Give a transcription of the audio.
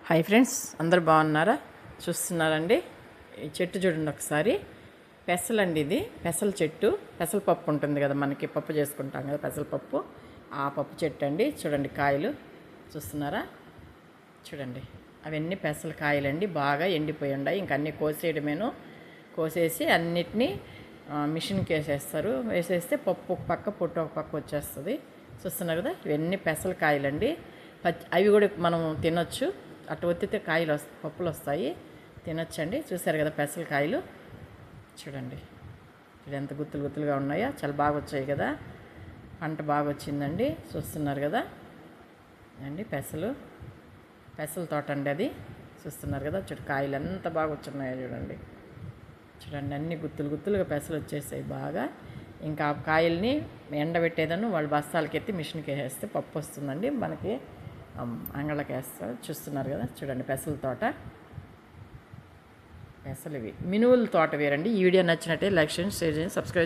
Hi friends, అందరు బాగున్నారా? చూస్తున్నారండి, ఈ చెట్టు చూడండి ఒకసారి. పెసలండి, ఇది పెసల చెట్టు. పెసలపప్పు ఉంటుంది కదా, మనకి పప్పు చేసుకుంటాం కదా పెసలపప్పు, ఆ పప్పు చెట్టు అండి. చూడండి కాయలు చూస్తున్నారా? చూడండి, అవన్నీ పెసల కాయలండి, బాగా ఎండిపోయి ఉన్నాయి. ఇంక అన్నీ కోసేయడమేను. కోసేసి అన్నిటినీ మిషన్కి వేసేస్తారు. వేసేస్తే పప్పు ఒక పక్క, పొట్టు ఒక పక్క వచ్చేస్తుంది. చూస్తున్నారు కదా, ఇవన్నీ పెసల కాయలండి. అవి కూడా మనం తినొచ్చు. అటు ఒత్తితే కాయలు పప్పులు వస్తాయి, తినొచ్చండి. చూసారు కదా పెసల కాయలు, చూడండి ఎంత గుత్తులు గుత్తులుగా ఉన్నాయో. చాలా బాగా వచ్చాయి కదా, పంట బాగా వచ్చిందండి. చూస్తున్నారు కదా అండి, పెసల తోట అండి అది. చూస్తున్నారు కదా, కాయలు ఎంత బాగా వచ్చున్నాయో చూడండి. చూడండి, అన్ని గుత్తులు గుత్తులుగా పెసలు వచ్చేసాయి బాగా. ఇంకా ఆ కాయల్ని ఎండబెట్టేదాన్ని వాళ్ళు బస్తాలకి ఎత్తి మిషన్కి వేసేస్తే పప్పు వస్తుందండి మనకి. అంగళ్ళకి వేస్తారు. చూస్తున్నారు కదా, చూడండి పెసల తోట. పెసలు ఇవి మినువుల తోట వేరండి. ఈ వీడియో నచ్చినట్టే లైక్ చేయండి, షేర్ చేయండి, సబ్స్క్రైబ్ చేయండి.